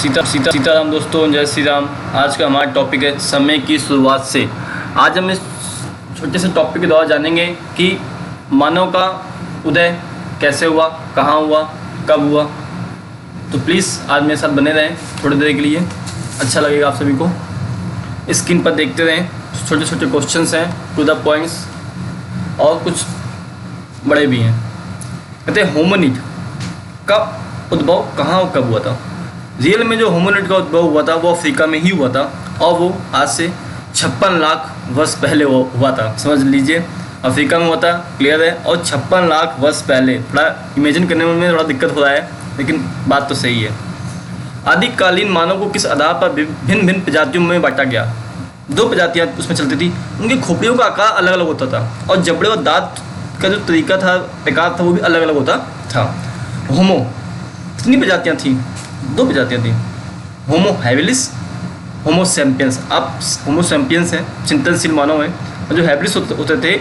सीताराम दोस्तों, जय श्री राम। आज का हमारा टॉपिक है समय की शुरुआत से। आज हम इस छोटे से टॉपिक के द्वारा जानेंगे कि मानव का उदय कैसे हुआ, कहाँ हुआ, कब हुआ। तो प्लीज़ आज मेरे साथ बने रहें थोड़ी देर के लिए, अच्छा लगेगा आप सभी को। स्क्रीन पर देखते रहें, छोटे छोटे क्वेश्चंस हैं, टू द पॉइंट्स, और कुछ बड़े भी हैं। कहते हैं होमोनिड का उद्भव कहाँ और कब हुआ था। रियल में जो होमोनिड का उद्भव हुआ था वो अफ्रीका में ही हुआ था, और वो आज से 56 लाख वर्ष पहले हुआ था। समझ लीजिए, अफ्रीका में हुआ था, क्लियर है। और 56 लाख वर्ष पहले, थोड़ा इमेजिन करने में थोड़ा दिक्कत हो रहा है, लेकिन बात तो सही है। आदिकालीन मानव को किस आधार पर भिन्न भिन्न प्रजातियों में बांटा गया। 2 प्रजातियाँ उसमें चलती थी। उनकी खोपड़ियों का आकार अलग अलग होता था, और जबड़े और दांत का जो तरीका था, प्रकार था, वो भी अलग अलग होता था। होमो कितनी प्रजातियाँ थी? 2 प्रजातियाँ थी, होमो हैबिलिस, होमो सैपियंस। आप होमो सैपियंस हैं, चिंतनशील मानव हैं, और जो हैबिलिस होते थे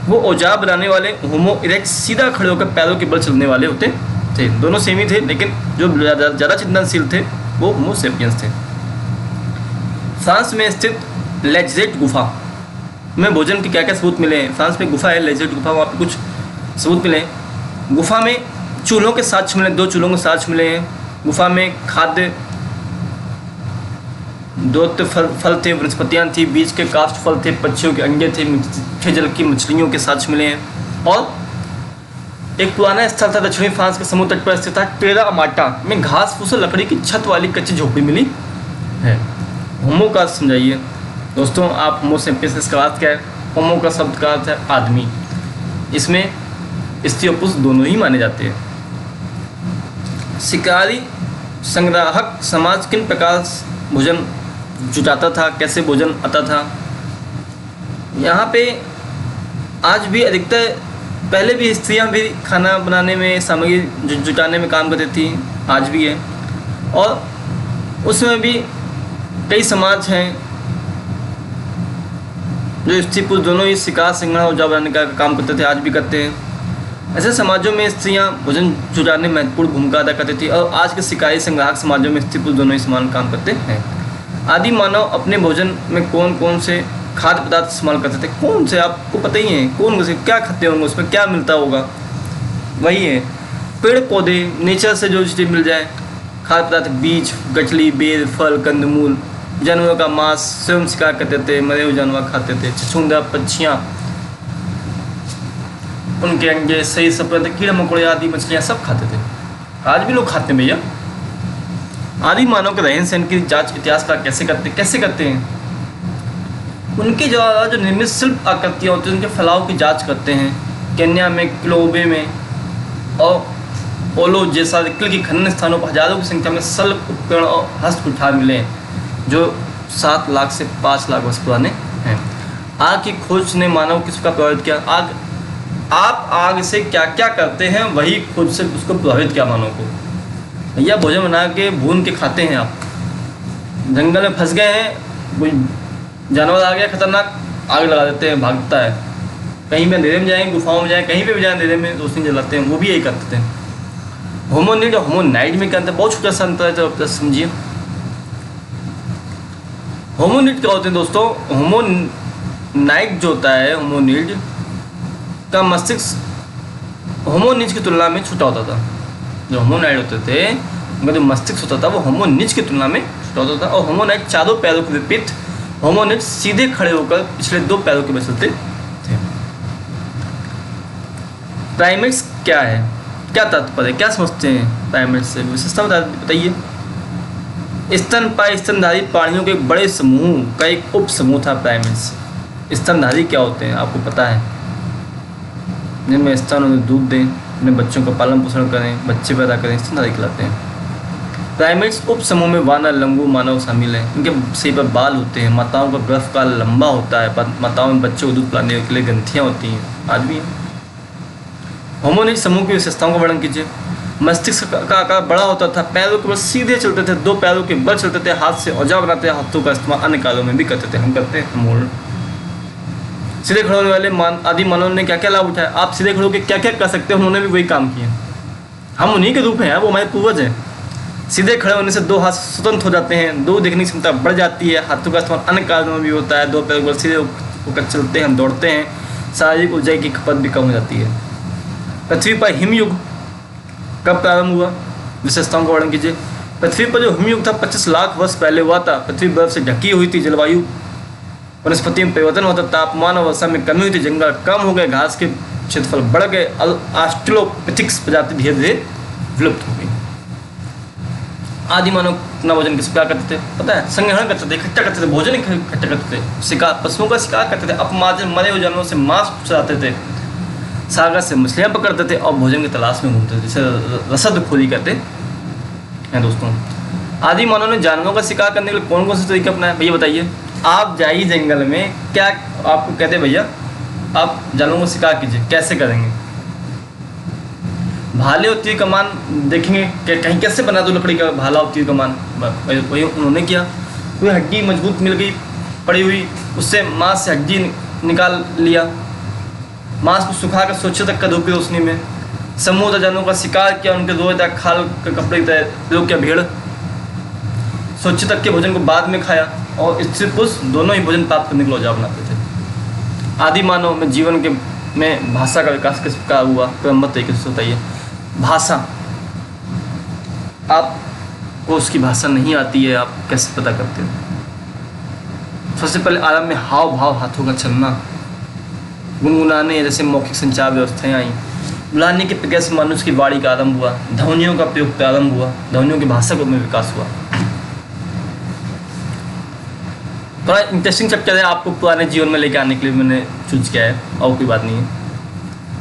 वो औजार बनाने वाले, होमो इरेक्ट सीधा खड़े होकर पैरों के बल चलने वाले होते थे। दोनों सेम ही थे, लेकिन जो ज़्यादा चिंतनशील थे वो होमो सैपियंस थे। फ्रांस में स्थित लेजरेट गुफा में भोजन के क्या क्या सबूत मिले हैं। फ्रांस में गुफा है लेजरेट गुफा, वहाँ पे कुछ सबूत मिले हैं। गुफा में चूल्हों के साक्ष्य मिले, 2 चूल्हों के साक्ष्य मिले हैं। गुफा में खाद्य 2 फल थे, वनस्पतियाँ थी, बीज के काष्ठ फल थे, पक्षियों के अंडे थे, मीठे जल की मछलियों के साक्ष्य मिले हैं। और एक पुराना स्थल था दक्षिणी फ्रांस के समुद्र तट पर स्थित था, टेरा अमाटा में घास फूस और लकड़ी की छत वाली कच्ची झोपड़ी मिली है। होमो का समझाइए दोस्तों आप। होमो सैपियंस का अर्थ क्या है? होमो का शब्द का अर्थ है आदमी। इसमें स्त्री और पुरुष दोनों ही माने जाते हैं। शिकारी संग्राहक समाज किन प्रकार भोजन जुटाता था, कैसे भोजन आता था? यहाँ पे आज भी अधिकतर, पहले भी स्त्रियाँ भी खाना बनाने में, सामग्री जुटाने में काम करती थी, आज भी है। और उसमें भी कई समाज हैं जो स्त्री पुरुष दोनों ही शिकार संग्रह और औजार बनाने का काम करते थे, आज भी करते हैं। ऐसे समाजों में स्त्रियां भोजन जुटाने में महत्वपूर्ण भूमिका अदा करती थी, और आज के शिकारी संग्राहक समाजों में स्त्री पुरुष दोनों ही समान काम करते हैं। आदि मानव अपने भोजन में कौन कौन से खाद्य पदार्थ इस्तेमाल करते थे? कौन से, आपको पता ही है, कौन से क्या खाते होंगे, उसमें क्या मिलता होगा? वही है, पेड़ पौधे, नेचर से जो चीज़ें मिल जाए, खाद्य पदार्थ, बीज, गठली, बेर, फल, कंदमूल। जानवरों का मांस स्वयं शिकार करते थे, मरे हुए जानवर खाते थे। छछूंदर, पक्षियाँ, उनके अंडे, सही सफेद कीड़े मकोड़े आदि मछलियाँ सब खाते थे। आज भी लोग खाते हैं भैया। आदि मानव के रहन सहन की जांच इतिहासकार कैसे करते हैं? उनके जो निर्मित शिल्प आकृतियाँ होती हैं, उनके फैलाव की जांच करते हैं। केन्या में, क्लोबे में और ओलो जैसा की खनन स्थानों पर हजारों की संख्या में शिल्प उपकरण और हस्त कुठार मिले हैं, जो 7 लाख से 5 लाख वर्ष पुराने हैं। आग की खोज ने मानव किसका प्रभावित किया? आप आग से क्या क्या करते हैं, वही खुद से उसको प्रभावित किया मानव को। भैया भोजन बना के भून के खाते हैं आप। जंगल में फंस गए हैं, कोई जानवर आ गया खतरनाक, आग लगा देते हैं, भागता है। कहीं में अंधेरे में जाएँ, गुफाओं में जाएँ, कहीं पे भी जाएँ, अंधेरे में रोशनी जलाते हैं, वो भी यही करते थे। होमोनिड और होमोनाइड में क्या अंतर? बहुत छोटा सा अंतर है, तो समझिए। होमोनिड क्या होते हैं दोस्तों? होमोनाइड जो होता है, होमोनिड का मस्तिष्क होमोनिज की तुलना में छोटा होता था। जो होमोनाइड होते थे उनका जो मस्तिष्क होता था वो होमोनिज की तुलना में छोटा होता था। और होमोनाइड 4 पैरों के विपरीत होमोनिड सीधे खड़े होकर पिछले 2 पैरों के बल चलते थे। प्राइमेट्स क्या है, क्या तात्पर्य, क्या समझते हैं प्राइमेट्स से? विशेषता बताइए। स्तनपायी स्तनधारी प्राणियों के एक बड़े समूह का एक उप समूह था प्राइमेट्स। स्तनधारी क्या होते हैं आपको पता है? जिनमें स्तन और दूध दें, अपने बच्चों का पालन पोषण करें, बच्चे पैदा करें, स्तनधारी कहलाते हैं। प्राइमेट्स उप समूह में वानर, लंगूर, मानव शामिल हैं। इनके शरीर पर बाल होते हैं, माताओं का गर्भकाल लंबा होता है, माताओं में बच्चों को दूध पिलाने के लिए ग्रंथियाँ होती हैं, आज भी हैं। होमोनिड समूह की विशेषताओं का वर्णन कीजिए। मस्तिष्क का आकार बड़ा होता था, पैरों के बल सीधे चलते थे, 2 पैरों के बल चलते थे, हाथ से औजार बनाते, हाथों का इस्तेमाल अन्य कार्यों में भी करते थे। हम करते हैं मोड़। सीधे खड़े होने वाले आदि मानव ने क्या क्या लाभ उठाया? आप सीधे खड़े होकर क्या क्या कर सकते हैं, उन्होंने भी वही काम किया। हम उन्हीं के रूप हैं, वो हमारे पूर्वज हैं। सीधे खड़े होने से दो हाथ स्वतंत्र हो जाते हैं, दो देखने की क्षमता बढ़ जाती है, हाथों का इस्तेमाल अन्य कार्यों में भी होता है, दो पैर पर सीधे होकर चलते हैं, दौड़ते हैं, शारीरिक ऊर्जा की खपत भी कम हो जाती है। पृथ्वी पर हिमयुग कब प्रारंभ हुआ? विशेषताओं का वर्णन कीजिए। पृथ्वी पर जो हिमयुग था 25 लाख वर्ष पहले हुआ था। पृथ्वी बर्फ से ढकी हुई थी, जलवायु वनस्पति में परिवर्तन होता, तापमान और वर्षा में कमी हुई थी, जंगल कम हो गए, घास के क्षेत्रफल बढ़ गए, ऑस्ट्रेलोपिथेकस प्रजाति धीरे धीरे विलुप्त हो गई। आदि मानव अपना भोजन किस प्रकार करते थे पता है? संग्रहण करते थे, इकट्ठा करते थे, भोजन इकट्ठा करते थे, शिकार पशुओं का शिकार करते थे, अपमार्जन मरे हुए जानवरों से मांस चुराते थे, सागर से मछलियाँ पकड़ते थे और भोजन की तलाश में घूमते थे, जिसे रसद खोरी कहते हैं। दोस्तों, आदि मानव ने जानवरों का शिकार करने के लिए कौन कौन से तरीके अपनाए भैया बताइए? आप जाइए जंगल में, क्या आपको कहते हैं भैया आप जानवरों का शिकार कीजिए, कैसे करेंगे? भाले और तीर कमान देखेंगे कि कहीं कैसे बना दो लकड़ी का भाला और तीर कमान, वही उन्होंने किया। कोई हड्डी मजबूत मिल गई पड़ी हुई, उससे मांस से हड्डी निकाल लिया, मांस को सुखाकर स्वच्छ तक का धूप की रोशनी में समुद्र जानवरों का शिकार किया, उनके रोए तक खाल के कपड़े की तरह प्रयोग किया, भेड़ स्वच्छ तक के भोजन को बाद में खाया और स्त्री पुरुष दोनों ही भोजन प्राप्त करने के लिए औजार बनाते थे। आदि मानव में जीवन के में भाषा का विकास किस प्रकार हुआ? क्रमबद्ध तरीके से बताइए। भाषा, आपको उसकी भाषा नहीं आती है, आप कैसे पता करते हो? सबसे पहले आरंभ में हाव भाव, हाथों का चलना, गुनगुनाने जैसे मौखिक संचार व्यवस्थाएं आई, बुलाने की प्रक्रिया से मनुष्य की वाणी का आरंभ हुआ, ध्वनियों का प्रयोग प्रारंभ हुआ, ध्वनियों की भाषा में विकास हुआ। थोड़ा इंटरेस्टिंग चैप्टर है, आपको पुराने जीवन में लेके आने के लिए मैंने चूज किया है, और कोई बात नहीं है।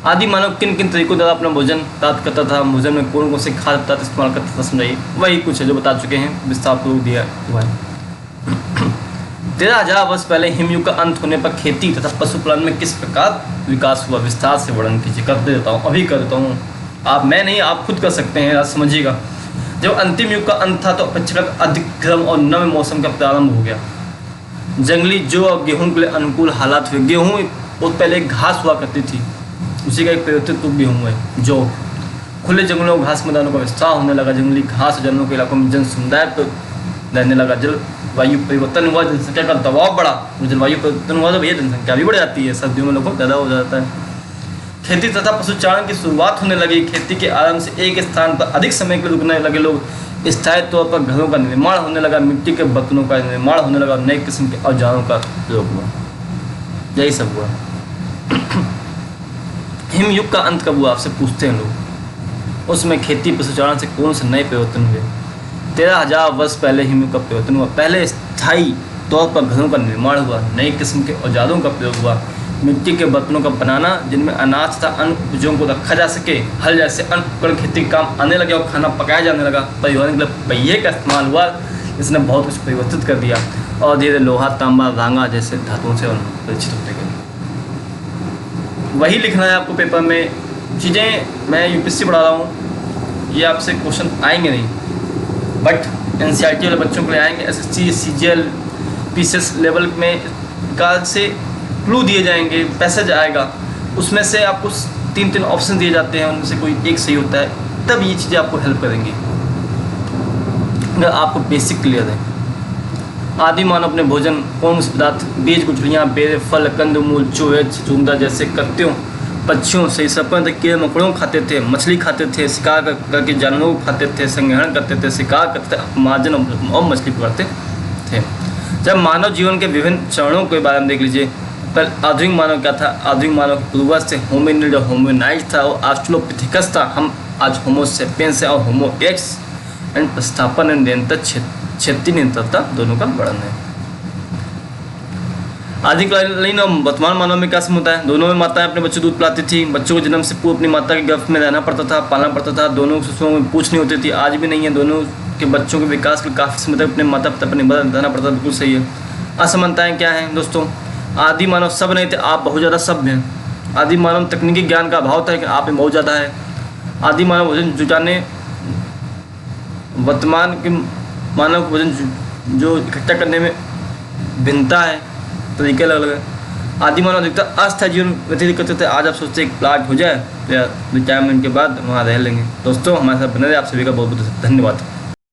आदि मानव किन किन तरीकों द्वारा अपना भोजन प्राप्त करता था, भोजन में कौन कौन से खाद्य पदार्थ इस्तेमाल करता था, समझाइए। वही कुछ है जो बता चुके हैं, विस्तार पूर्वक दिया हुआ है। 13,000 वर्ष पहले हिमयुग का अंत होने पर खेती तथा पशुपालन में किस प्रकार विकास हुआ? विस्तार से वर्णन कीजिए। कर देता हूँ, अभी कर देता हूँ, आप मैं नहीं, आप खुद कर सकते हैं, आज समझिएगा। जब अंतिम युग का अंत था तो अपेक्षाकृत अधिक गर्म और नम मौसम का प्रारंभ हो गया। जंगली जौ और गेहूँ के लिए अनुकूल हालात हुए। गेहूँ बहुत पहले घास हुआ करती थी, उसी का एक परिवर्तित रूप गेहूँ है जौ। खुले जंगलों और घास मैदानों का विस्तार होने लगा, जंगली घास जानवरों के इलाकों में जन समुदाय पर रहने लगा। जलवायु परिवर्तन हुआ, जनसंख्या का दबाव बढ़ा। जलवायु परिवर्तन हुआ तो भैया जनसंख्या भी बढ़ जाती है, सर्दियों में लोगों ज़्यादा हो जाता है। खेती तथा पशुचारण की शुरुआत होने लगी। खेती के आरंभ से एक स्थान पर अधिक समय के लिए रुकने लगे लोग। स्थायी तौर पर घरों का निर्माण होने लगा, मिट्टी के बर्तनों का निर्माण होने लगा, नए किस्म के औजारों का प्रयोग हुआ। यही सब हुआ। हिमयुग का अंत कब हुआ आपसे पूछते हैं लोग। उसमें खेती पशुचारण से कौन से नए परिवर्तन हुए? 13,000 वर्ष पहले हिमयुग का परिवर्तन हुआ। पहले स्थायी तौर पर घरों का निर्माण हुआ, नए किस्म के औजारों का प्रयोग हुआ, मिट्टी के बर्तनों का बनाना जिनमें अनाज तथा अन्य उपजों को रखा जा सके, हल जैसे अन्य उपकरण खेती के काम आने लगे और खाना पकाया जाने लगा। परिवहन के लिए पहिए का इस्तेमाल हुआ, इसने बहुत कुछ परिवर्तित कर दिया और धीरे लोहा, तांबा, रांगा जैसे धातुओं से परिचित होते गए। वही लिखना है आपको पेपर में। चीज़ें मैं यूपीएससी पढ़ा रहा हूँ, ये आपसे क्वेश्चन आएंगे नहीं, बट एनसीईआरटी वाले बच्चों के लिए आएंगे। एसएससी, सीजीएल, पीसीएस लेवल में कार से क्लू दिए जाएंगे, पैसेज आएगा, उसमें से आपको 3 ऑप्शन दिए जाते हैं, उनमें से कोई एक सही होता है। तब ये चीज़ें आपको हेल्प करेंगी अगर आपको बेसिक क्लियर है। आदि मानव अपने भोजन कौन से पदार्थ, बीज, गुठलियाँ, बेर, फल, कंदमूल, चूहे, चुंदा जैसे कत्तियों, पक्षियों से सपन तक कीड़े मकोड़ों खाते थे, मछली खाते थे, शिकार करके जानवरों को खाते थे, संग्रहण करते थे, शिकार करते थे, मार्जन और मछली पकड़ते थे। जब मानव जीवन के विभिन्न चरणों के बारे में देख लीजिए। पहले आधुनिक मानव क्या था? आधुनिक मानव के पूर्वज से होमिनिड और होमिनाइड था और ऑस्ट्रेलोपिथेकस था। हम आज होमो सेपियंस और होमो एक्स एंड प्रतिस्थापन एंड निरंतर क्षेत्रीय निरंतरता दोनों का वर्णन है। आदिकालीन और वर्तमान मानव में क्या सम होता है? दोनों में माताएं अपने बच्चों दूध पिलाती थी। बच्चों को जन्म से पूर्व अपनी माता के गर्भ में रहना पड़ता था, पालना पड़ता था। दोनों शिशुओं में पूछ नहीं होती थी, आज भी नहीं है। दोनों के बच्चों के विकास के लिए काफ़ी समय तक अपने माता पिता पर निर्भर रहना पड़ता था। बिल्कुल सही है। असमानताएँ क्या हैं दोस्तों? आदि मानव सब नहीं थे, आप बहुत ज़्यादा सभ्य हैं। आदि मानव तकनीकी ज्ञान का अभाव था कि आप में बहुत ज़्यादा है। आदि मानव भोजन जुटाने, वर्तमान के मानव को भोजन जो इकट्ठा करने में भिन्नता है, तरीके अलग अलग है। आदि मानव अधिकतर अस्थायी जीवन व्यतीत करते थे। आज आप सोचते हैं एक प्लाट हो जाए या रिटायरमेंट के बाद वहाँ रह लेंगे। दोस्तों हमारे साथ बने रहे, आप सभी का बहुत बहुत धन्यवाद।